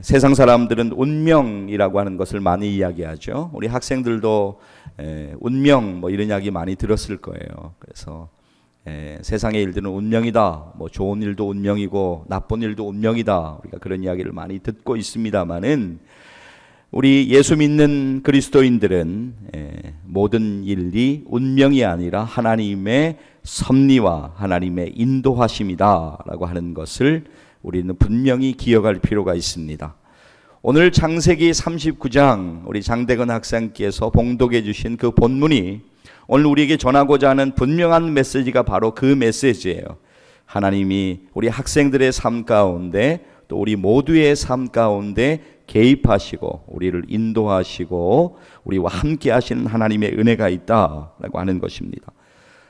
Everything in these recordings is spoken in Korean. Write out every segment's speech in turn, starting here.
세상 사람들은 운명이라고 하는 것을 많이 이야기하죠. 우리 학생들도 운명 뭐 이런 이야기 많이 들었을 거예요. 그래서 세상의 일들은 운명이다. 뭐 좋은 일도 운명이고 나쁜 일도 운명이다. 우리가 그런 이야기를 많이 듣고 있습니다만은 우리 예수 믿는 그리스도인들은 모든 일이 운명이 아니라 하나님의 섭리와 하나님의 인도하심이다라고 하는 것을 우리는 분명히 기억할 필요가 있습니다. 오늘 창세기 39장 우리 장대건 학생께서 봉독해 주신 그 본문이 오늘 우리에게 전하고자 하는 분명한 메시지가 바로 그 메시지예요. 하나님이 우리 학생들의 삶 가운데 또 우리 모두의 삶 가운데 개입하시고 우리를 인도하시고 우리와 함께 하시는 하나님의 은혜가 있다라고 하는 것입니다.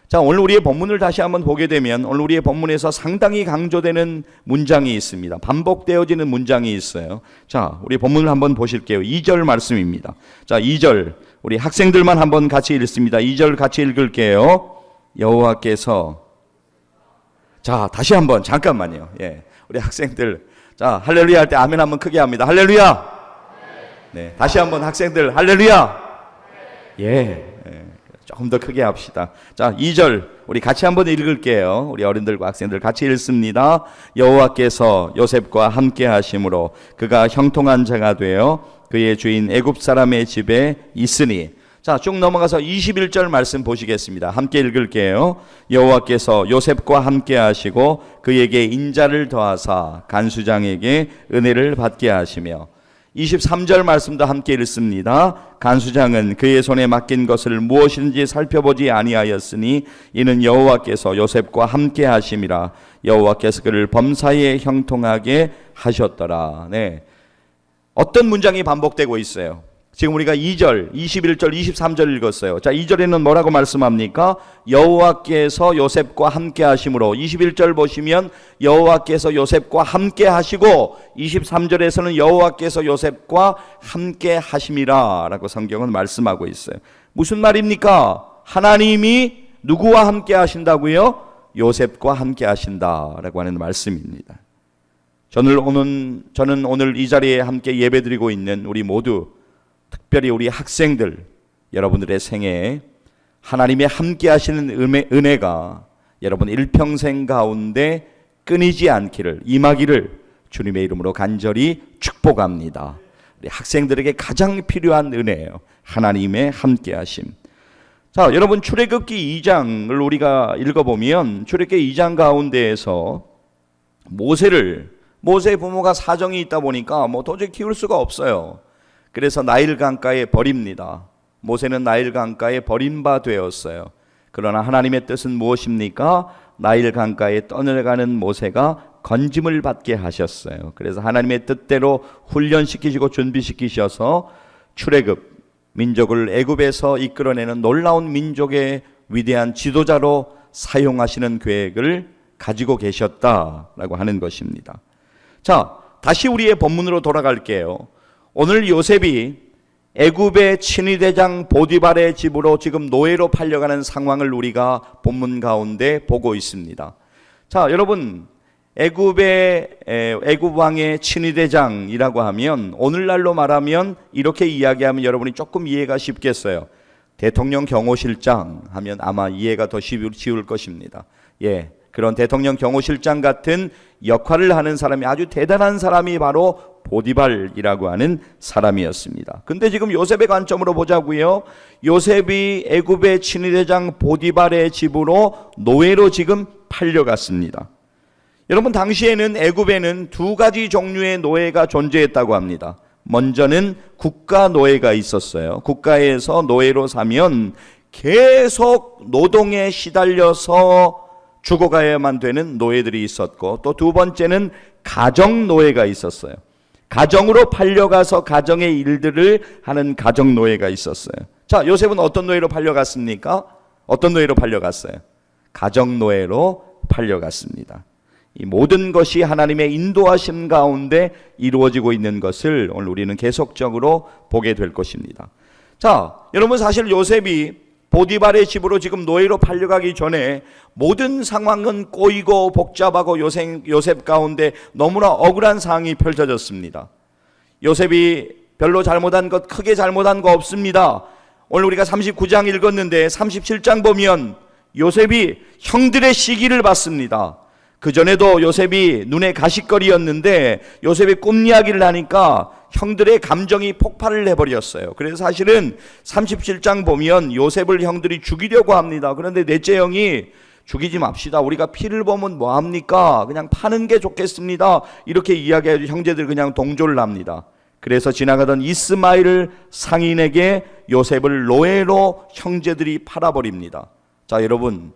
자, 오늘 우리의 본문을 다시 한번 보게 되면 오늘 우리의 본문에서 상당히 강조되는 문장이 있습니다. 반복되어지는 문장이 있어요. 자, 우리 본문을 한번 보실게요. 2절 말씀입니다. 자, 2절 우리 학생들만 한번 같이 읽습니다. 2절 같이 읽을게요. 여호와께서 자, 다시 한번 잠깐만요. 우리 학생들 자, 할렐루야 할 때 아멘 한번 크게 합니다. 할렐루야. 네, 다시 한번 학생들 할렐루야. 조금 더 크게 합시다. 자, 2절 우리 같이 한번 읽을게요. 우리 어른들과 학생들 같이 읽습니다. 여호와께서 요셉과 함께 하심으로 그가 형통한 자가 되어 그의 주인 애굽 사람의 집에 있으니. 자, 쭉 넘어가서 21절 말씀 보시겠습니다. 함께 읽을게요. 여호와께서 요셉과 함께 하시고 그에게 인자를 더하사 간수장에게 은혜를 받게 하시며. 23절 말씀도 함께 읽습니다. 간수장은 그의 손에 맡긴 것을 무엇인지 살펴보지 아니하였으니 이는 여호와께서 요셉과 함께 하심이라. 여호와께서 그를 범사에 형통하게 하셨더라. 네. 어떤 문장이 반복되고 있어요? 지금 우리가 2절, 21절, 23절 읽었어요. 자, 2절에는 뭐라고 말씀합니까? 여호와께서 요셉과 함께 하심으로. 21절 보시면 여호와께서 요셉과 함께 하시고 23절에서는 여호와께서 요셉과 함께 하심이라 라고 성경은 말씀하고 있어요. 무슨 말입니까? 하나님이 누구와 함께 하신다고요? 요셉과 함께 하신다라고 하는 말씀입니다. 저는 오늘 이 자리에 함께 예배드리고 있는 우리 모두, 특별히 우리 학생들 여러분들의 생애에 하나님의 함께 하시는 은혜가 여러분 일평생 가운데 끊이지 않기를, 임하기를 주님의 이름으로 간절히 축복합니다. 우리 학생들에게 가장 필요한 은혜예요. 하나님의 함께 하심. 자, 여러분 출애굽기 2장을 우리가 읽어보면 출애굽기 2장 가운데에서 모세 부모가 사정이 있다 보니까 도저히 키울 수가 없어요. 그래서 나일 강가에 버립니다. 모세는 나일 강가에 버림바 되었어요. 그러나 하나님의 뜻은 무엇입니까? 나일 강가에 떠내려가는 모세가 건짐을 받게 하셨어요. 그래서 하나님의 뜻대로 훈련시키시고 준비시키셔서 출애굽 민족을 애굽에서 이끌어내는 놀라운 민족의 위대한 지도자로 사용하시는 계획을 가지고 계셨다라고 하는 것입니다. 자, 다시 우리의 본문으로 돌아갈게요. 오늘 요셉이 애굽의 친위대장 보디발의 집으로 지금 노예로 팔려가는 상황을 우리가 본문 가운데 보고 있습니다. 자, 여러분 애굽 왕의 친위대장이라고 하면 오늘날로 말하면 이렇게 이야기하면 여러분이 조금 이해가 쉽겠어요. 대통령 경호실장 하면 아마 이해가 더 쉬울 것입니다. 그런 대통령 경호실장 같은 역할을 하는 사람이, 아주 대단한 사람이 바로 보디발이라고 하는 사람이었습니다. 근데 지금 요셉의 관점으로 보자고요. 요셉이 애굽의 친위대장 보디발의 집으로 노예로 지금 팔려갔습니다. 여러분 당시에는 애굽에는 두 가지 종류의 노예가 존재했다고 합니다. 먼저는 국가 노예가 있었어요. 국가에서 노예로 사면 계속 노동에 시달려서 죽어가야만 되는 노예들이 있었고, 또 두 번째는 가정 노예가 있었어요. 가정으로 팔려가서 가정의 일들을 하는 가정 노예가 있었어요. 자, 요셉은 어떤 노예로 팔려갔습니까? 어떤 노예로 팔려갔어요? 가정 노예로 팔려갔습니다. 이 모든 것이 하나님의 인도하심 가운데 이루어지고 있는 것을 오늘 우리는 계속적으로 보게 될 것입니다. 자, 여러분 사실 요셉이 보디발의 집으로 지금 노예로 팔려가기 전에 모든 상황은 꼬이고 복잡하고 요셉 가운데 너무나 억울한 상황이 펼쳐졌습니다. 요셉이 별로 잘못한 것, 크게 잘못한 거 없습니다. 오늘 우리가 39장 읽었는데 37장 보면 요셉이 형들의 시기를 받습니다. 그전에도 요셉이 눈에 가시거리였는데 요셉이 꿈 이야기를 하니까 형들의 감정이 폭발을 해버렸어요. 그래서 사실은 37장 보면 요셉을 형들이 죽이려고 합니다. 그런데 넷째 형이 죽이지 맙시다. 우리가 피를 보면 뭐합니까? 그냥 파는 게 좋겠습니다. 이렇게 이야기해서 형제들 그냥 동조를 합니다. 그래서 지나가던 이스마엘 상인에게 요셉을 노예로 형제들이 팔아버립니다. 자, 여러분,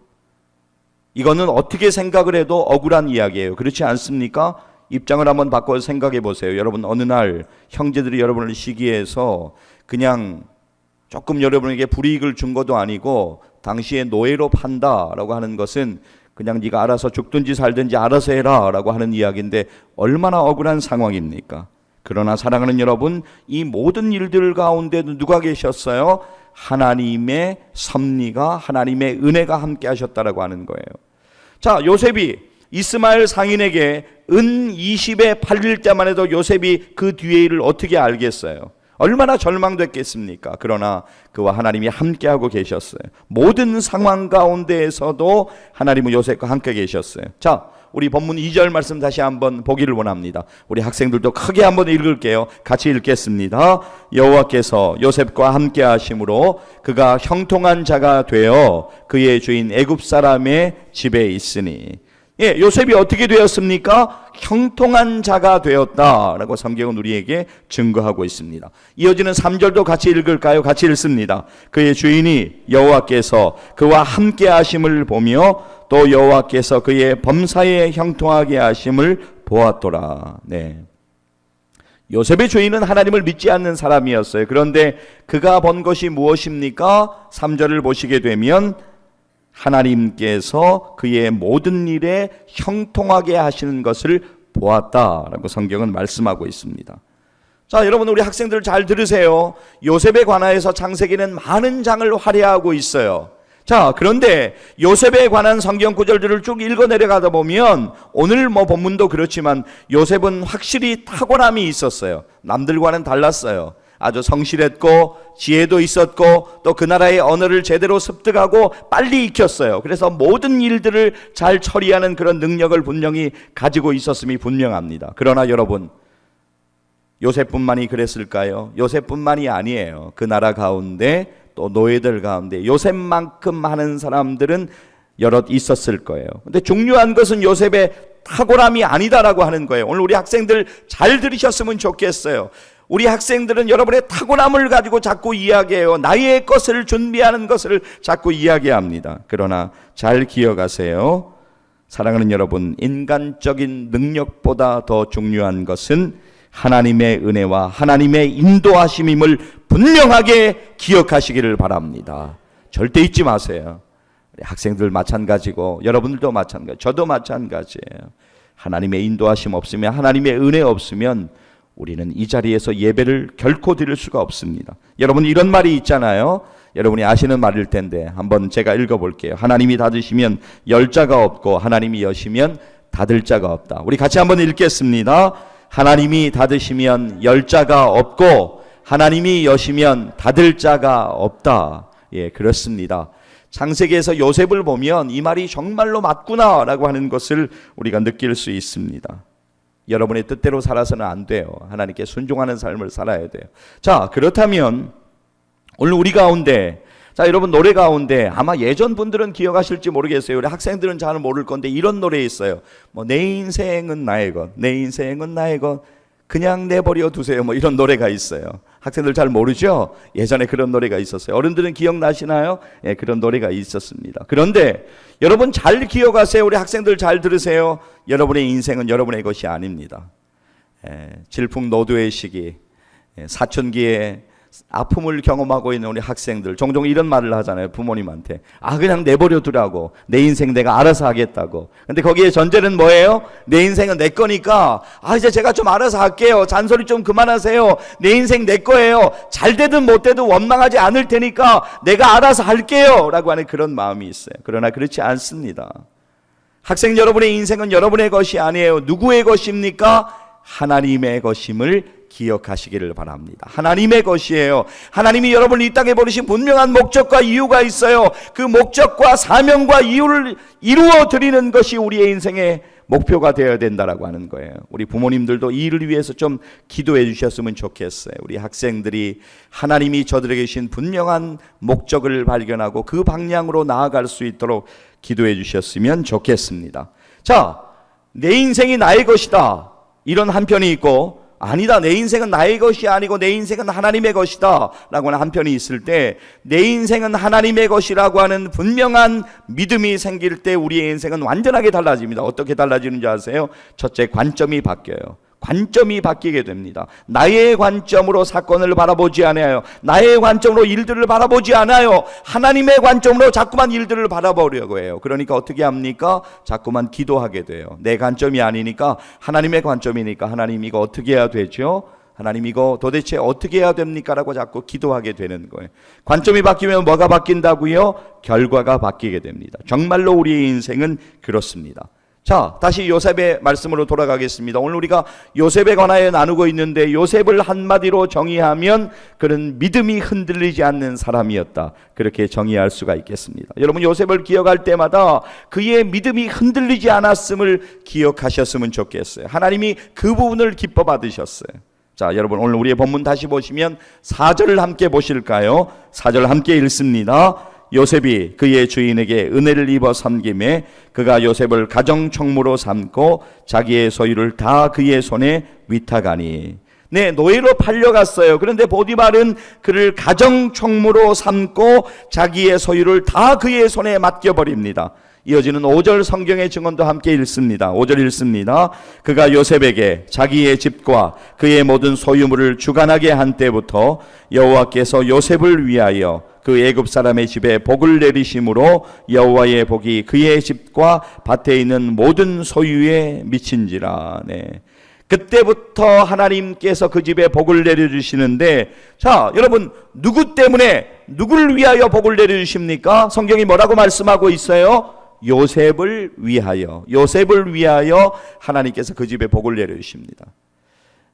이거는 어떻게 생각을 해도 억울한 이야기예요. 그렇지 않습니까? 입장을 한번 바꿔서 생각해 보세요. 여러분, 어느 날 형제들이 여러분을 시기해서 그냥 조금 여러분에게 불이익을 준 것도 아니고 당시에 노예로 판다라고 하는 것은 그냥 네가 알아서 죽든지 살든지 알아서 해라 라고 하는 이야기인데 얼마나 억울한 상황입니까? 그러나 사랑하는 여러분, 이 모든 일들 가운데도 누가 계셨어요? 하나님의 섭리가, 하나님의 은혜가 함께 하셨다라고 하는 거예요. 자, 요셉이 이스마엘 상인에게 은 20에 팔릴 때만 해도 요셉이 그 뒤의 일을 어떻게 알겠어요? 얼마나 절망됐겠습니까? 그러나 그와 하나님이 함께하고 계셨어요. 모든 상황 가운데에서도 하나님은 요셉과 함께 계셨어요. 자, 우리 본문 2절 말씀 다시 한번 보기를 원합니다. 우리 학생들도 크게 한번 읽을게요. 같이 읽겠습니다. 여호와께서 요셉과 함께 하심으로 그가 형통한 자가 되어 그의 주인 애굽 사람의 집에 있으니. 예, 요셉이 어떻게 되었습니까? 형통한 자가 되었다라고 성경은 우리에게 증거하고 있습니다. 이어지는 3절도 같이 읽을까요? 같이 읽습니다. 그의 주인이 여호와께서 그와 함께 하심을 보며 또 여호와께서 그의 범사에 형통하게 하심을 보았더라. 네. 요셉의 주인은 하나님을 믿지 않는 사람이었어요. 그런데 그가 본 것이 무엇입니까? 3절을 보시게 되면 하나님께서 그의 모든 일에 형통하게 하시는 것을 보았다라고 성경은 말씀하고 있습니다. 자, 여러분, 우리 학생들 잘 들으세요. 요셉에 관하여서 창세기는 많은 장을 할애하고 있어요. 자, 그런데 요셉에 관한 성경 구절들을 쭉 읽어 내려가다 보면 오늘 본문도 그렇지만 요셉은 확실히 탁월함이 있었어요. 남들과는 달랐어요. 아주 성실했고 지혜도 있었고 또 그 나라의 언어를 제대로 습득하고 빨리 익혔어요. 그래서 모든 일들을 잘 처리하는 그런 능력을 분명히 가지고 있었음이 분명합니다. 그러나 여러분, 요셉뿐만이 그랬을까요? 요셉뿐만이 아니에요. 그 나라 가운데 또 노예들 가운데 요셉만큼 하는 사람들은 여럿 있었을 거예요. 근데 중요한 것은 요셉의 탁월함이 아니다라고 하는 거예요. 오늘 우리 학생들 잘 들으셨으면 좋겠어요. 우리 학생들은 여러분의 탁월함을 가지고 자꾸 이야기해요. 나의 것을 준비하는 것을 자꾸 이야기합니다. 그러나 잘 기억하세요. 사랑하는 여러분, 인간적인 능력보다 더 중요한 것은 하나님의 은혜와 하나님의 인도하심임을 분명하게 기억하시기를 바랍니다. 절대 잊지 마세요. 학생들 마찬가지고 여러분들도 마찬가지, 저도 마찬가지예요. 하나님의 인도하심 없으면, 하나님의 은혜 없으면 우리는 이 자리에서 예배를 결코 드릴 수가 없습니다. 여러분, 이런 말이 있잖아요. 여러분이 아시는 말일 텐데 한번 제가 읽어볼게요. 하나님이 닫으시면 열 자가 없고 하나님이 여시면 닫을 자가 없다. 우리 같이 한번 읽겠습니다. 하나님이 닫으시면 열 자가 없고 하나님이 여시면 닫을 자가 없다. 예, 그렇습니다. 창세기에서 요셉을 보면 이 말이 정말로 맞구나라고 하는 것을 우리가 느낄 수 있습니다. 여러분의 뜻대로 살아서는 안 돼요. 하나님께 순종하는 삶을 살아야 돼요. 자, 그렇다면 오늘 우리 가운데, 자, 여러분, 노래 가운데 아마 예전 분들은 기억하실지 모르겠어요. 우리 학생들은 잘 모를 건데 이런 노래 있어요. 내 인생은 나의 것, 내 인생은 나의 것, 그냥 내버려 두세요. 이런 노래가 있어요. 학생들 잘 모르죠? 예전에 그런 노래가 있었어요. 어른들은 기억나시나요? 예, 그런 노래가 있었습니다. 그런데 여러분 잘 기억하세요. 우리 학생들 잘 들으세요. 여러분의 인생은 여러분의 것이 아닙니다. 질풍노도의 시기, 사춘기에 아픔을 경험하고 있는 우리 학생들 종종 이런 말을 하잖아요. 부모님한테. 그냥 내버려 두라고. 내 인생 내가 알아서 하겠다고. 근데 거기에 전제는 뭐예요? 내 인생은 내 거니까 이제 제가 좀 알아서 할게요. 잔소리 좀 그만하세요. 내 인생 내 거예요. 잘 되든 못 되든 원망하지 않을 테니까 내가 알아서 할게요 라고 하는 그런 마음이 있어요. 그러나 그렇지 않습니다. 학생 여러분의 인생은 여러분의 것이 아니에요. 누구의 것입니까? 하나님의 것임을 기억하시기를 바랍니다. 하나님의 것이에요. 하나님이 여러분을 이 땅에 보내신 분명한 목적과 이유가 있어요. 그 목적과 사명과 이유를 이루어 드리는 것이 우리의 인생의 목표가 되어야 된다라고 하는 거예요. 우리 부모님들도 이 일을 위해서 좀 기도해 주셨으면 좋겠어요. 우리 학생들이 하나님이 저들에게 주신 분명한 목적을 발견하고 그 방향으로 나아갈 수 있도록 기도해 주셨으면 좋겠습니다. 자, 내 인생이 나의 것이다. 이런 한편이 있고, 아니다, 내 인생은 나의 것이 아니고 내 인생은 하나님의 것이다 라고 하는 한편이 있을 때, 내 인생은 하나님의 것이라고 하는 분명한 믿음이 생길 때 우리의 인생은 완전하게 달라집니다. 어떻게 달라지는지 아세요? 첫째, 관점이 바뀌어요. 관점이 바뀌게 됩니다. 나의 관점으로 사건을 바라보지 않아요. 나의 관점으로 일들을 바라보지 않아요. 하나님의 관점으로 자꾸만 일들을 바라보려고 해요. 그러니까 어떻게 합니까? 자꾸만 기도하게 돼요. 내 관점이 아니니까 하나님의 관점이니까 하나님 이거 어떻게 해야 되죠? 하나님 이거 도대체 어떻게 해야 됩니까? 라고 자꾸 기도하게 되는 거예요. 관점이 바뀌면 뭐가 바뀐다고요? 결과가 바뀌게 됩니다. 정말로 우리의 인생은 그렇습니다. 자, 다시 요셉의 말씀으로 돌아가겠습니다. 오늘 우리가 요셉에 관하여 나누고 있는데, 요셉을 한마디로 정의하면 그는 믿음이 흔들리지 않는 사람이었다, 그렇게 정의할 수가 있겠습니다. 여러분, 요셉을 기억할 때마다 그의 믿음이 흔들리지 않았음을 기억하셨으면 좋겠어요. 하나님이 그 부분을 기뻐 받으셨어요. 자, 여러분, 오늘 우리의 본문 다시 보시면 4절을 함께 보실까요? 4절 함께 읽습니다. 요셉이 그의 주인에게 은혜를 입어 섬김에 그가 요셉을 가정총무로 삼고 자기의 소유를 다 그의 손에 위탁하니. 네, 노예로 팔려갔어요. 그런데 보디발은 그를 가정총무로 삼고 자기의 소유를 다 그의 손에 맡겨버립니다. 이어지는 5절 성경의 증언도 함께 읽습니다. 5절 읽습니다. 그가 요셉에게 자기의 집과 그의 모든 소유물을 주관하게 한 때부터 여호와께서 요셉을 위하여 그 애굽 사람의 집에 복을 내리심으로 여호와의 복이 그의 집과 밭에 있는 모든 소유에 미친지라. 네. 그때부터 하나님께서 그 집에 복을 내려주시는데, 자, 여러분, 누구 때문에, 누구를 위하여 복을 내려주십니까? 성경이 뭐라고 말씀하고 있어요? 요셉을 위하여, 요셉을 위하여 하나님께서 그 집에 복을 내려주십니다.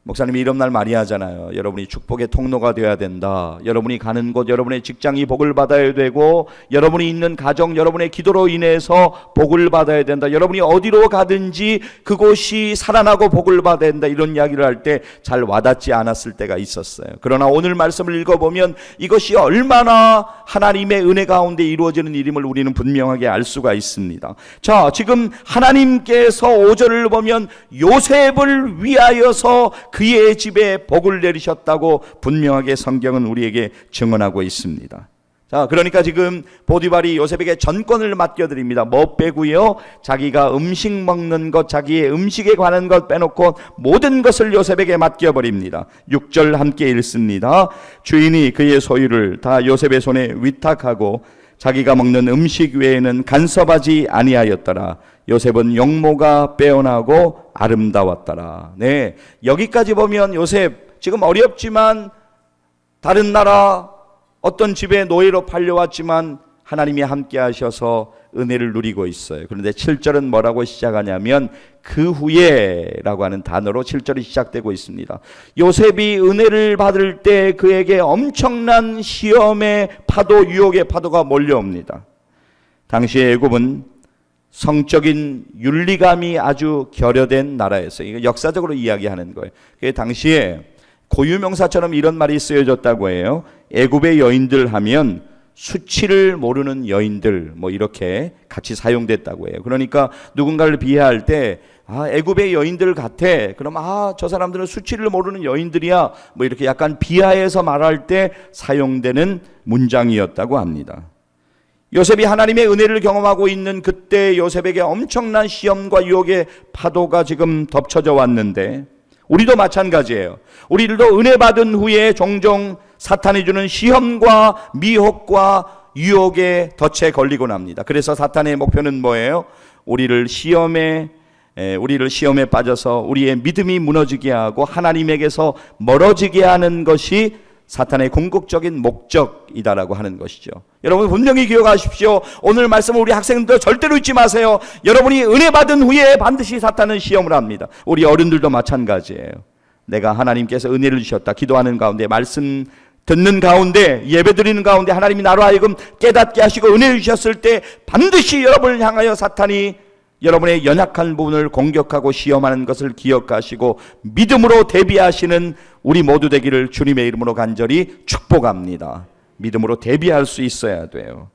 목사님이 이런 날 많이 하잖아요. 여러분이 축복의 통로가 되어야 된다. 여러분이 가는 곳, 여러분의 직장이 복을 받아야 되고, 여러분이 있는 가정, 여러분의 기도로 인해서 복을 받아야 된다. 여러분이 어디로 가든지 그곳이 살아나고 복을 받아야 된다. 이런 이야기를 할 때 잘 와닿지 않았을 때가 있었어요. 그러나 오늘 말씀을 읽어보면 이것이 얼마나 하나님의 은혜 가운데 이루어지는 일임을 우리는 분명하게 알 수가 있습니다. 자, 지금 하나님께서 5절을 보면 요셉을 위하여서 그의 집에 복을 내리셨다고 분명하게 성경은 우리에게 증언하고 있습니다. 자, 그러니까 지금 보디발이 요셉에게 전권을 맡겨드립니다. 뭐 빼고요? 자기가 음식 먹는 것, 자기의 음식에 관한 것 빼놓고 모든 것을 요셉에게 맡겨버립니다. 6절 함께 읽습니다. 주인이 그의 소유를 다 요셉의 손에 위탁하고 자기가 먹는 음식 외에는 간섭하지 아니하였더라. 요셉은 용모가 빼어나고 아름다웠더라. 네, 여기까지 보면 요셉 지금 어렵지만 다른 나라 어떤 집에 노예로 팔려왔지만 하나님이 함께 하셔서 은혜를 누리고 있어요. 그런데 7절은 뭐라고 시작하냐면 그 후에 라고 하는 단어로 7절이 시작되고 있습니다. 요셉이 은혜를 받을 때 그에게 엄청난 시험의 파도, 유혹의 파도가 몰려옵니다. 당시의 애굽은 성적인 윤리감이 아주 결여된 나라였어요. 이거 역사적으로 이야기하는 거예요. 그게 당시에 고유명사처럼 이런 말이 쓰여졌다고 해요. 애굽의 여인들 하면 수치를 모르는 여인들, 뭐 이렇게 같이 사용됐다고 해요. 그러니까 누군가를 비하할 때 애굽의 여인들 같아. 그럼 저 사람들은 수치를 모르는 여인들이야. 뭐 이렇게 약간 비하해서 말할 때 사용되는 문장이었다고 합니다. 요셉이 하나님의 은혜를 경험하고 있는 그때 요셉에게 엄청난 시험과 유혹의 파도가 지금 덮쳐져 왔는데 우리도 마찬가지예요. 우리들도 은혜 받은 후에 종종 사탄이 주는 시험과 미혹과 유혹에 덫에 걸리고 납니다. 그래서 사탄의 목표는 뭐예요? 우리를 시험에 빠져서 우리의 믿음이 무너지게 하고 하나님에게서 멀어지게 하는 것이 사탄의 궁극적인 목적이다라고 하는 것이죠. 여러분 분명히 기억하십시오. 오늘 말씀을 우리 학생들 절대로 잊지 마세요. 여러분이 은혜 받은 후에 반드시 사탄은 시험을 합니다. 우리 어른들도 마찬가지예요. 내가 하나님께서 은혜를 주셨다. 기도하는 가운데, 말씀 듣는 가운데, 예배 드리는 가운데 하나님이 나로 하여금 깨닫게 하시고 은혜를 주셨을 때 반드시 여러분을 향하여 사탄이 여러분의 연약한 부분을 공격하고 시험하는 것을 기억하시고 믿음으로 대비하시는 우리 모두 되기를 주님의 이름으로 간절히 축복합니다. 믿음으로 대비할 수 있어야 돼요.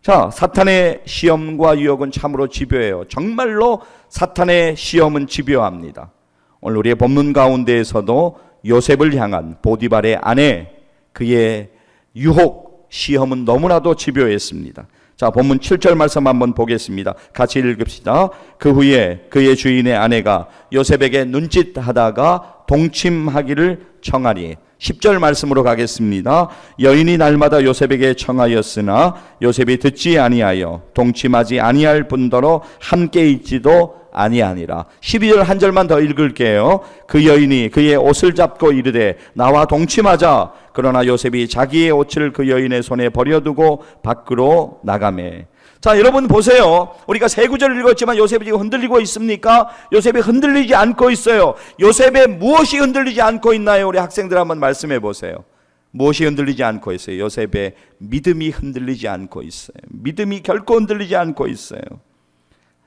자, 사탄의 시험과 유혹은 참으로 집요해요. 정말로 사탄의 시험은 집요합니다. 오늘 우리의 본문 가운데에서도 요셉을 향한 보디발의 아내, 그의 유혹, 시험은 너무나도 집요했습니다. 자, 본문 7절 말씀 한번 보겠습니다. 같이 읽읍시다. 그 후에 그의 주인의 아내가 요셉에게 눈짓하다가 동침하기를 청하니. 10절 말씀으로 가겠습니다. 여인이 날마다 요셉에게 청하였으나 요셉이 듣지 아니하여 동침하지 아니할 뿐더러 함께 있지도 아니하니라. 12절 한 절만 더 읽을게요. 그 여인이 그의 옷을 잡고 이르되 나와 동침하자. 그러나 요셉이 자기의 옷을 그 여인의 손에 버려두고 밖으로 나가매. 자, 여러분 보세요. 우리가 세 구절을 읽었지만 요셉이 지금 흔들리고 있습니까? 요셉이 흔들리지 않고 있어요. 요셉의 무엇이 흔들리지 않고 있나요? 우리 학생들 한번 말씀해 보세요. 무엇이 흔들리지 않고 있어요? 요셉의 믿음이 흔들리지 않고 있어요. 믿음이 결코 흔들리지 않고 있어요.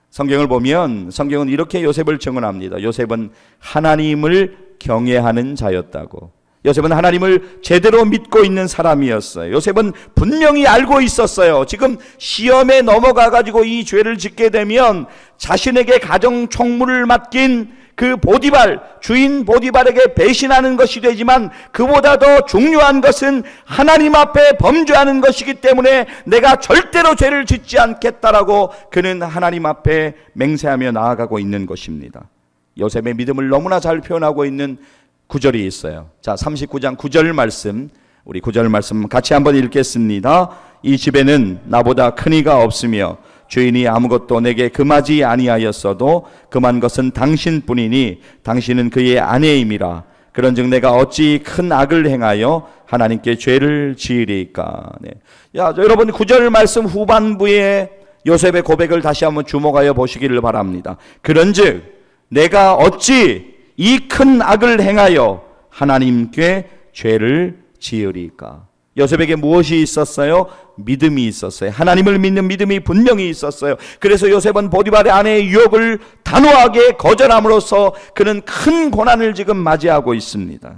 성경을 보면 성경은 이렇게 요셉을 증언합니다. 요셉은 하나님을 경외하는 자였다고. 요셉은 하나님을 제대로 믿고 있는 사람이었어요. 요셉은 분명히 알고 있었어요. 지금 시험에 넘어가가지고 이 죄를 짓게 되면 자신에게 가정 총무를 맡긴 그 보디발, 주인 보디발에게 배신하는 것이 되지만 그보다 더 중요한 것은 하나님 앞에 범죄하는 것이기 때문에 내가 절대로 죄를 짓지 않겠다라고 그는 하나님 앞에 맹세하며 나아가고 있는 것입니다. 요셉의 믿음을 너무나 잘 표현하고 있는 구절이 있어요. 자, 39장 9절 말씀, 우리 9절 말씀 같이 한번 읽겠습니다. 이 집에는 나보다 큰 이가 없으며 주인이 아무것도 내게 금하지 아니하였어도 금한 것은 당신뿐이니 당신은 그의 아내임이라. 그런즉 내가 어찌 큰 악을 행하여 하나님께 죄를 지으리까. 네. 야, 여러분 9절 말씀 후반부에 요셉의 고백을 다시 한번 주목하여 보시기를 바랍니다. 그런즉 내가 어찌 이 큰 악을 행하여 하나님께 죄를 지으리까. 요셉에게 무엇이 있었어요? 믿음이 있었어요. 하나님을 믿는 믿음이 분명히 있었어요. 그래서 요셉은 보디발의 아내의 유혹을 단호하게 거절함으로써 그는 큰 고난을 지금 맞이하고 있습니다.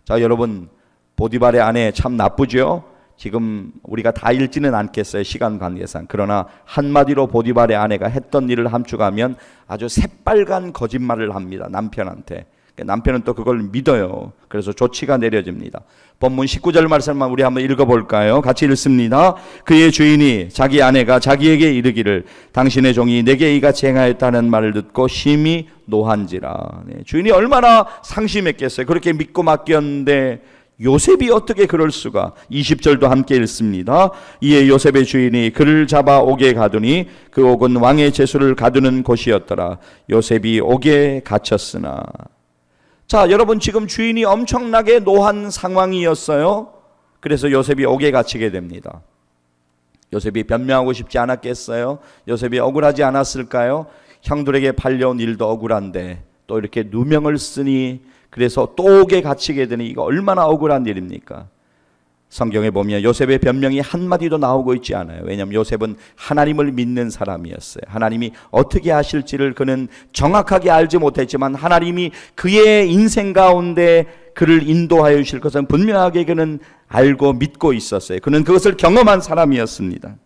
자, 여러분 보디발의 아내 참 나쁘죠? 지금 우리가 다 읽지는 않겠어요, 시간 관계상. 그러나 한마디로 보디발의 아내가 했던 일을 함축하면 아주 새빨간 거짓말을 합니다, 남편한테. 남편은 또 그걸 믿어요. 그래서 조치가 내려집니다. 본문 19절 말씀만 우리 한번 읽어볼까요? 같이 읽습니다. 그의 주인이 자기 아내가 자기에게 이르기를 당신의 종이 내게 이같이 행하였다는 말을 듣고 심히 노한지라. 네, 주인이 얼마나 상심했겠어요. 그렇게 믿고 맡겼는데 요셉이 어떻게 그럴 수가. 20절도 함께 읽습니다. 이에 요셉의 주인이 그를 잡아 옥에 가두니 그 옥은 왕의 제수를 가두는 곳이었더라. 요셉이 옥에 갇혔으나. 자, 여러분 지금 주인이 엄청나게 노한 상황이었어요. 그래서 요셉이 옥에 갇히게 됩니다. 요셉이 변명하고 싶지 않았겠어요? 요셉이 억울하지 않았을까요? 형들에게 팔려온 일도 억울한데 또 이렇게 누명을 쓰니 그래서 또 옥에 갇히게 되니 이거 얼마나 억울한 일입니까? 성경에 보면 요셉의 변명이 한마디도 나오고 있지 않아요. 왜냐하면 요셉은 하나님을 믿는 사람이었어요. 하나님이 어떻게 하실지를 그는 정확하게 알지 못했지만 하나님이 그의 인생 가운데 그를 인도하여 주실 것은 분명하게 그는 알고 믿고 있었어요. 그는 그것을 경험한 사람이었습니다.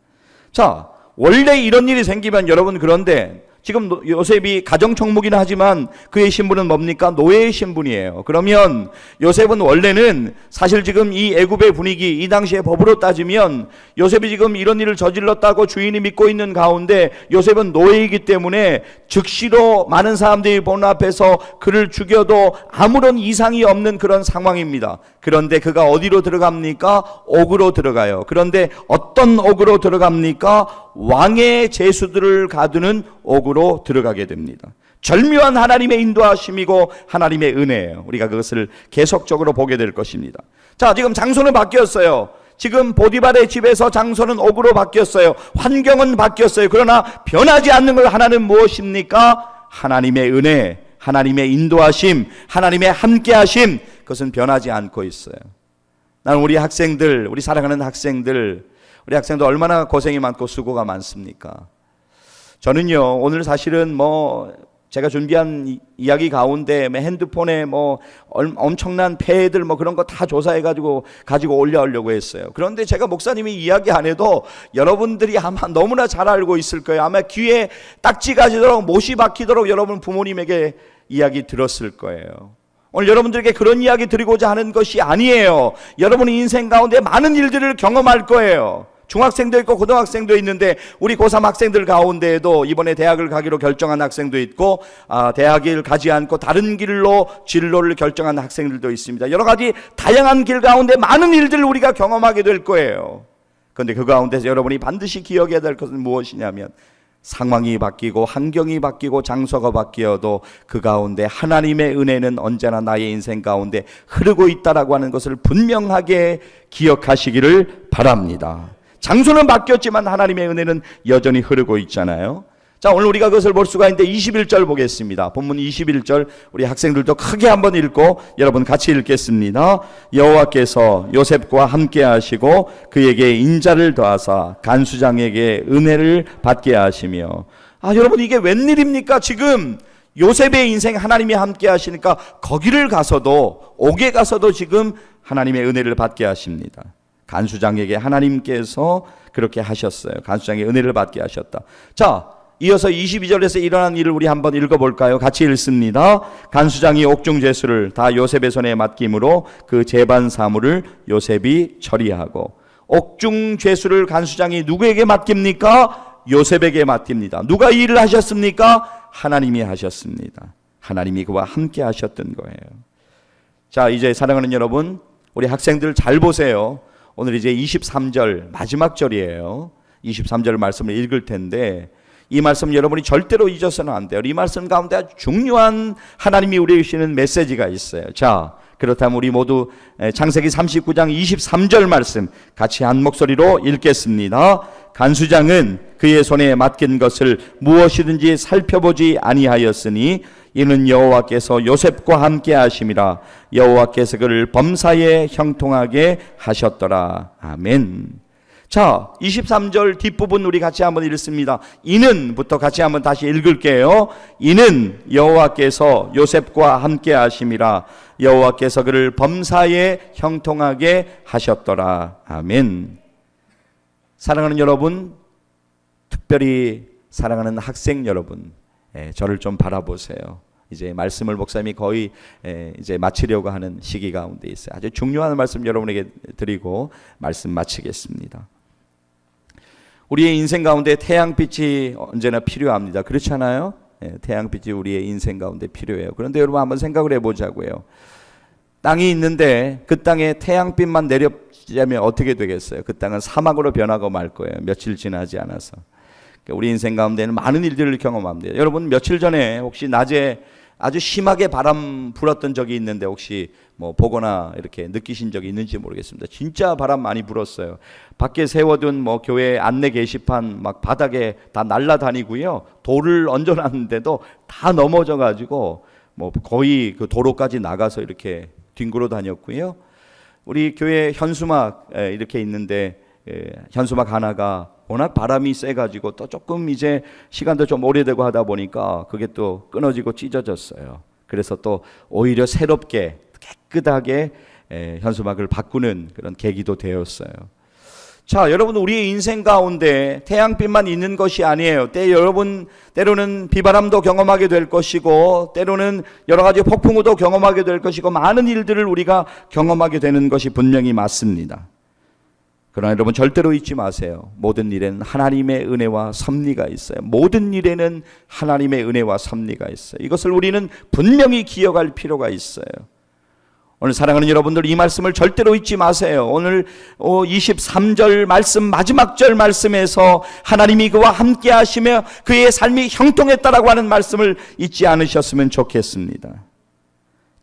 자, 원래 이런 일이 생기면 여러분 그런데 지금 요셉이 가정총무긴 하지만 그의 신분은 뭡니까? 노예의 신분이에요. 그러면 요셉은 원래는 사실 지금 이 애굽의 분위기, 이 당시의 법으로 따지면 요셉이 지금 이런 일을 저질렀다고 주인이 믿고 있는 가운데 요셉은 노예이기 때문에 즉시로 많은 사람들이 보는 앞에서 그를 죽여도 아무런 이상이 없는 그런 상황입니다. 그런데 그가 어디로 들어갑니까? 옥으로 들어가요. 그런데 어떤 옥으로 들어갑니까? 왕의 제수들을 가두는 옥으로 들어가게 됩니다. 절묘한 하나님의 인도하심이고 하나님의 은혜예요. 우리가 그것을 계속적으로 보게 될 것입니다. 자, 지금 장소는 바뀌었어요. 지금 보디발의 집에서 장소는 옥으로 바뀌었어요. 환경은 바뀌었어요. 그러나 변하지 않는 것 하나는 무엇입니까? 하나님의 은혜, 하나님의 인도하심, 하나님의 함께하심, 그것은 변하지 않고 있어요. 나는 우리 학생들, 우리 사랑하는 학생들, 우리 학생들 얼마나 고생이 많고 수고가 많습니까? 저는요, 오늘 사실은 제가 준비한 이야기 가운데 핸드폰에 엄청난 폐해들 그런 거 다 조사해가지고 가지고 올려오려고 했어요. 그런데 제가 목사님이 이야기 안 해도 여러분들이 아마 너무나 잘 알고 있을 거예요. 아마 귀에 딱지 가지도록 못이 박히도록 여러분 부모님에게 이야기 들었을 거예요. 오늘 여러분들에게 그런 이야기 드리고자 하는 것이 아니에요. 여러분의 인생 가운데 많은 일들을 경험할 거예요. 중학생도 있고 고등학생도 있는데 우리 고3 학생들 가운데에도 이번에 대학을 가기로 결정한 학생도 있고 대학을 가지 않고 다른 길로 진로를 결정한 학생들도 있습니다. 여러 가지 다양한 길 가운데 많은 일들을 우리가 경험하게 될 거예요. 그런데 그 가운데서 여러분이 반드시 기억해야 될 것은 무엇이냐면 상황이 바뀌고 환경이 바뀌고 장소가 바뀌어도 그 가운데 하나님의 은혜는 언제나 나의 인생 가운데 흐르고 있다라고 하는 것을 분명하게 기억하시기를 바랍니다. 장소는 바뀌었지만 하나님의 은혜는 여전히 흐르고 있잖아요. 자, 오늘 우리가 그것을 볼 수가 있는데 21절 보겠습니다. 본문 21절 우리 학생들도 크게 한번 읽고 여러분 같이 읽겠습니다. 여호와께서 요셉과 함께 하시고 그에게 인자를 더하사 간수장에게 은혜를 받게 하시며. 여러분 이게 웬일입니까? 지금 요셉의 인생 하나님이 함께 하시니까 거기를 가서도 옥에 가서도 지금 하나님의 은혜를 받게 하십니다. 간수장에게 하나님께서 그렇게 하셨어요. 간수장의 은혜를 받게 하셨다. 자, 이어서 22절에서 일어난 일을 우리 한번 읽어볼까요? 같이 읽습니다. 간수장이 옥중 죄수를 다 요셉의 손에 맡김으로 그 재반 사물을 요셉이 처리하고. 옥중 죄수를 간수장이 누구에게 맡깁니까? 요셉에게 맡깁니다. 누가 이 일을 하셨습니까? 하나님이 하셨습니다. 하나님이 그와 함께 하셨던 거예요. 자, 이제 사랑하는 여러분, 우리 학생들 잘 보세요. 오늘 이제 23절 마지막 절이에요. 23절 말씀을 읽을 텐데 이 말씀 여러분이 절대로 잊어서는 안 돼요. 이 말씀 가운데 아주 중요한 하나님이 우리에게 주시는 메시지가 있어요. 자, 그렇다면 우리 모두 창세기 39장 23절 말씀 같이 한 목소리로 읽겠습니다. 간수장은 그의 손에 맡긴 것을 무엇이든지 살펴보지 아니하였으니 이는 여호와께서 요셉과 함께 하심이라. 여호와께서 그를 범사에 형통하게 하셨더라. 아멘. 자, 23절 뒷부분 우리 같이 한번 읽습니다. 이는부터 같이 한번 다시 읽을게요. 이는 여호와께서 요셉과 함께 하심이라. 여호와께서 그를 범사에 형통하게 하셨더라. 아멘. 사랑하는 여러분, 특별히 사랑하는 학생 여러분, 저를 좀 바라보세요. 이제 말씀을 목사님이 거의 이제 마치려고 하는 시기 가운데 있어요. 아주 중요한 말씀 여러분에게 드리고 말씀 마치겠습니다. 우리의 인생 가운데 태양빛이 언제나 필요합니다. 그렇지 않아요? 태양빛이 우리의 인생 가운데 필요해요. 그런데 여러분 한번 생각을 해보자고요. 땅이 있는데 그 땅에 태양빛만 내려지면 어떻게 되겠어요? 그 땅은 사막으로 변하고 말 거예요. 며칠 지나지 않아서. 우리 인생 가운데는 많은 일들을 경험합니다. 여러분 며칠 전에 혹시 낮에 아주 심하게 바람 불었던 적이 있는데 혹시 보거나 이렇게 느끼신 적이 있는지 모르겠습니다. 진짜 바람 많이 불었어요. 밖에 세워둔 교회 안내 게시판 막 바닥에 다 날아다니고요. 돌을 얹어놨는데도 다 넘어져가지고 거의 그 도로까지 나가서 이렇게 뒹굴어 다녔고요. 우리 교회 현수막 이렇게 있는데 현수막 하나가 워낙 바람이 세가지고 또 조금 이제 시간도 좀 오래되고 하다 보니까 그게 또 끊어지고 찢어졌어요. 그래서 또 오히려 새롭게 깨끗하게 현수막을 바꾸는 그런 계기도 되었어요. 자, 여러분, 우리의 인생 가운데 태양빛만 있는 것이 아니에요. 때로는 비바람도 경험하게 될 것이고, 때로는 여러 가지 폭풍우도 경험하게 될 것이고, 많은 일들을 우리가 경험하게 되는 것이 분명히 맞습니다. 그러나 여러분, 절대로 잊지 마세요. 모든 일에는 하나님의 은혜와 섭리가 있어요. 모든 일에는 하나님의 은혜와 섭리가 있어요. 이것을 우리는 분명히 기억할 필요가 있어요. 오늘 사랑하는 여러분들, 이 말씀을 절대로 잊지 마세요. 오늘 23절 말씀, 마지막 절 말씀에서 하나님이 그와 함께 하시며 그의 삶이 형통했다라고 하는 말씀을 잊지 않으셨으면 좋겠습니다.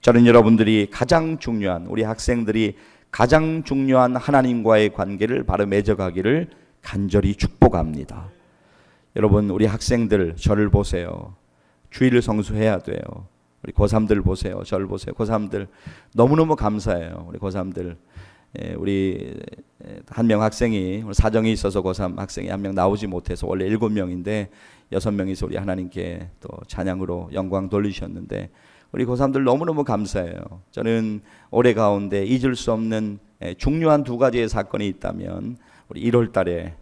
저는 여러분들이 가장 중요한, 우리 학생들이 가장 중요한 하나님과의 관계를 바로 맺어가기를 간절히 축복합니다. 여러분, 우리 학생들 저를 보세요. 주일을 성수해야 돼요. 우리 고3들 보세요. 저를 보세요. 고3들 너무너무 감사해요. 우리 고3들, 우리 한 명 학생이 사정이 있어서 고3 학생이 한 명 나오지 못해서 원래 7명인데 6명이서 우리 하나님께 또 찬양으로 영광 돌리셨는데 우리 고3들 너무너무 감사해요. 저는 올해 가운데 잊을 수 없는 중요한 두 가지의 사건이 있다면 우리 1월 달에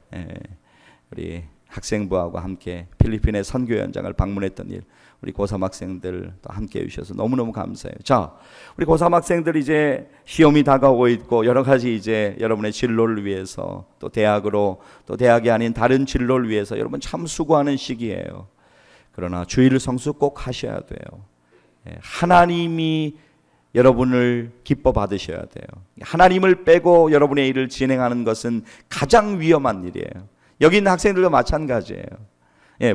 우리 학생부하고 함께 필리핀의 선교 현장을 방문했던 일, 우리 고3 학생들 또 함께 해주셔서 너무너무 감사해요. 자, 우리 고3 학생들 이제 시험이 다가오고 있고 여러 가지 이제 여러분의 진로를 위해서 또 대학으로 또 대학이 아닌 다른 진로를 위해서 여러분 참 수고하는 시기예요. 그러나 주일 성수 꼭 하셔야 돼요. 하나님이 여러분을 기뻐 받으셔야 돼요. 하나님을 빼고 여러분의 일을 진행하는 것은 가장 위험한 일이에요. 여기 있는 학생들도 마찬가지예요.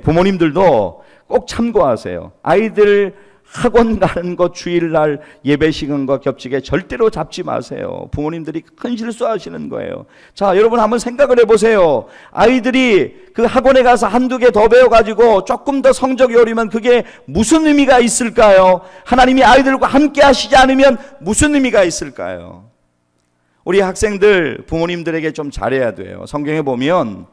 부모님들도 꼭 참고하세요. 아이들 학원 가는 것 주일날 예배 시간과 겹치게 절대로 잡지 마세요. 부모님들이 큰 실수하시는 거예요. 자, 여러분 한번 생각을 해보세요. 아이들이 그 학원에 가서 한두 개 더 배워가지고 조금 더 성적이 오르면 그게 무슨 의미가 있을까요? 하나님이 아이들과 함께 하시지 않으면 무슨 의미가 있을까요? 우리 학생들 부모님들에게 좀 잘해야 돼요. 성경에 보면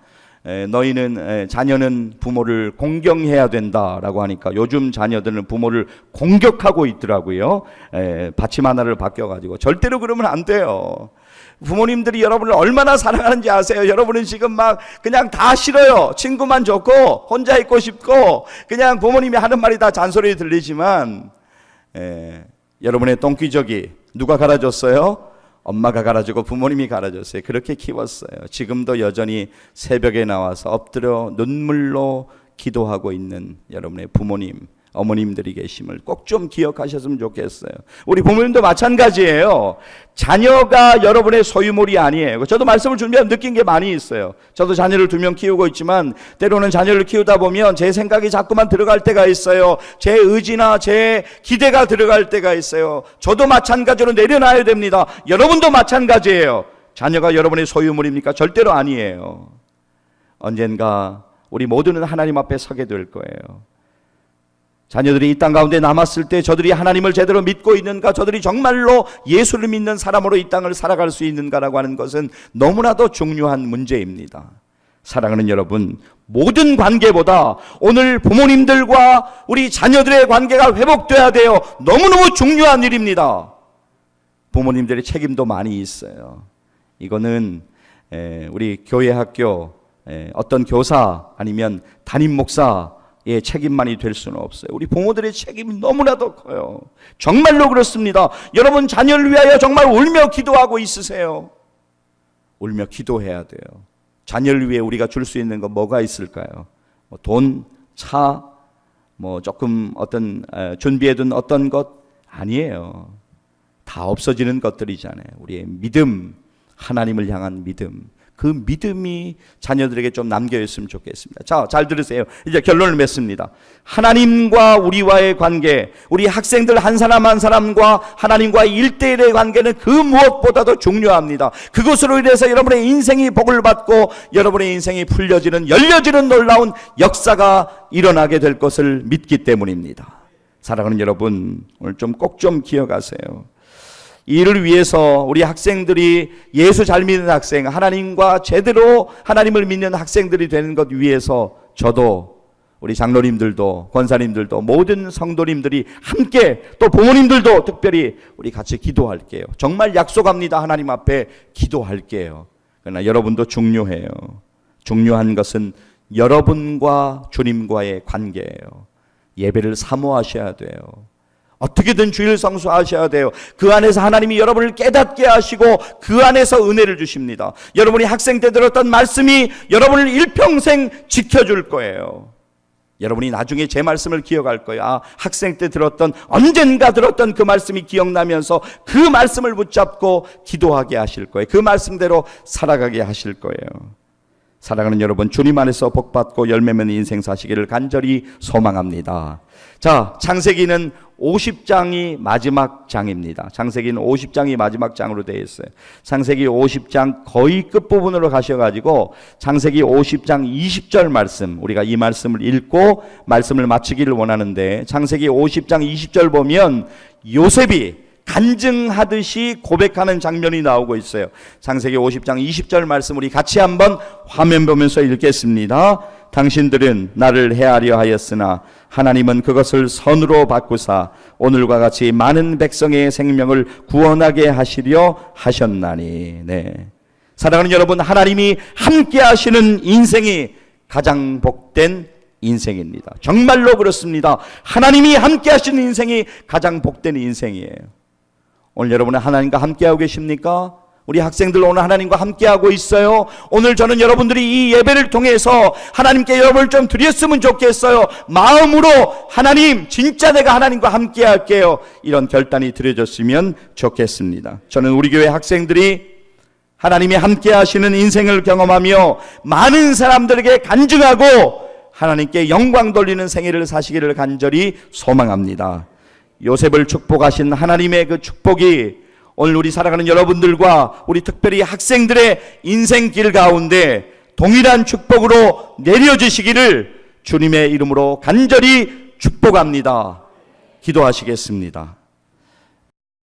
너희는 자녀는 부모를 공경해야 된다라고 하니까 요즘 자녀들은 부모를 공격하고 있더라고요. 받침 하나를 바뀌어가지고 절대로 그러면 안 돼요. 부모님들이 여러분을 얼마나 사랑하는지 아세요? 여러분은 지금 막 그냥 다 싫어요. 친구만 좋고 혼자 있고 싶고 그냥 부모님이 하는 말이 다 잔소리 들리지만 여러분의 똥기저귀 누가 갈아줬어요? 엄마가 갈아주고 부모님이 갈아줬어요. 그렇게 키웠어요. 지금도 여전히 새벽에 나와서 엎드려 눈물로 기도하고 있는 여러분의 부모님, 어머님들이 계심을 꼭 좀 기억하셨으면 좋겠어요. 우리 부모님도 마찬가지예요. 자녀가 여러분의 소유물이 아니에요. 저도 말씀을 준비하면 느낀 게 많이 있어요. 저도 자녀를 2명 키우고 있지만 때로는 자녀를 키우다 보면 제 생각이 자꾸만 들어갈 때가 있어요. 제 의지나 제 기대가 들어갈 때가 있어요. 저도 마찬가지로 내려놔야 됩니다. 여러분도 마찬가지예요. 자녀가 여러분의 소유물입니까? 절대로 아니에요. 언젠가 우리 모두는 하나님 앞에 서게 될 거예요. 자녀들이 이 땅 가운데 남았을 때 저들이 하나님을 제대로 믿고 있는가, 저들이 정말로 예수를 믿는 사람으로 이 땅을 살아갈 수 있는가라고 하는 것은 너무나도 중요한 문제입니다. 사랑하는 여러분, 모든 관계보다 오늘 부모님들과 우리 자녀들의 관계가 회복돼야 돼요. 너무너무 중요한 일입니다. 부모님들의 책임도 많이 있어요. 이거는 우리 교회 학교 어떤 교사 아니면 담임 목사의 책임만이 될 수는 없어요. 우리 부모들의 책임이 너무나도 커요. 정말로 그렇습니다. 여러분 자녀를 위하여 정말 울며 기도하고 있으세요? 울며 기도해야 돼요. 자녀를 위해 우리가 줄 수 있는 건 뭐가 있을까요? 돈, 차, 조금 어떤 준비해둔 어떤 것 아니에요. 다 없어지는 것들이잖아요. 우리의 믿음, 하나님을 향한 믿음, 그 믿음이 자녀들에게 좀 남겨있으면 좋겠습니다. 자, 잘 들으세요. 이제 결론을 맺습니다. 하나님과 우리와의 관계, 우리 학생들 한 사람 한 사람과 하나님과의 1대1의 관계는 그 무엇보다도 중요합니다. 그것으로 인해서 여러분의 인생이 복을 받고 여러분의 인생이 풀려지는, 열려지는 놀라운 역사가 일어나게 될 것을 믿기 때문입니다. 사랑하는 여러분, 오늘 꼭 좀 기억하세요. 이를 위해서 우리 학생들이 예수 잘 믿는 학생, 하나님과 제대로 하나님을 믿는 학생들이 되는 것 위해서 저도, 우리 장로님들도, 권사님들도, 모든 성도님들이 함께, 또 부모님들도 특별히 우리 같이 기도할게요. 정말 약속합니다. 하나님 앞에 기도할게요. 그러나 여러분도 중요해요. 중요한 것은 여러분과 주님과의 관계예요. 예배를 사모하셔야 돼요. 어떻게든 주일 성수하셔야 돼요. 그 안에서 하나님이 여러분을 깨닫게 하시고 그 안에서 은혜를 주십니다. 여러분이 학생 때 들었던 말씀이 여러분을 일평생 지켜줄 거예요. 여러분이 나중에 제 말씀을 기억할 거예요. 아, 학생 때 들었던, 언젠가 들었던 그 말씀이 기억나면서 그 말씀을 붙잡고 기도하게 하실 거예요. 그 말씀대로 살아가게 하실 거예요. 사랑하는 여러분, 주님 안에서 복받고 열매 맺는 인생 사시기를 간절히 소망합니다. 자, 창세기는 50장이 마지막 장입니다. 창세기는 50장이 마지막 장으로 되어 있어요. 창세기 50장 거의 끝부분으로 가셔가지고 창세기 50장 20절 말씀, 우리가 이 말씀을 읽고 말씀을 마치기를 원하는데, 창세기 50장 20절 보면 요셉이 간증하듯이 고백하는 장면이 나오고 있어요. 창세기 50장 20절 말씀 우리 같이 한번 화면 보면서 읽겠습니다. 당신들은 나를 해하려 하였으나 하나님은 그것을 선으로 바꾸사 오늘과 같이 많은 백성의 생명을 구원하게 하시려 하셨나니. 네. 사랑하는 여러분, 하나님이 함께 하시는 인생이 가장 복된 인생입니다. 정말로 그렇습니다. 하나님이 함께 하시는 인생이 가장 복된 인생이에요. 오늘 여러분은 하나님과 함께하고 계십니까? 우리 학생들 오늘 하나님과 함께하고 있어요. 오늘 저는 여러분들이 이 예배를 통해서 하나님께 여러분을 좀 드렸으면 좋겠어요. 마음으로 하나님, 진짜 내가 하나님과 함께할게요, 이런 결단이 드려졌으면 좋겠습니다. 저는 우리 교회 학생들이 하나님이 함께하시는 인생을 경험하며 많은 사람들에게 간증하고 하나님께 영광 돌리는 생애를 사시기를 간절히 소망합니다. 요셉을 축복하신 하나님의 그 축복이 오늘 우리 살아가는 여러분들과 우리 특별히 학생들의 인생길 가운데 동일한 축복으로 내려지시기를 주님의 이름으로 간절히 축복합니다. 기도하시겠습니다.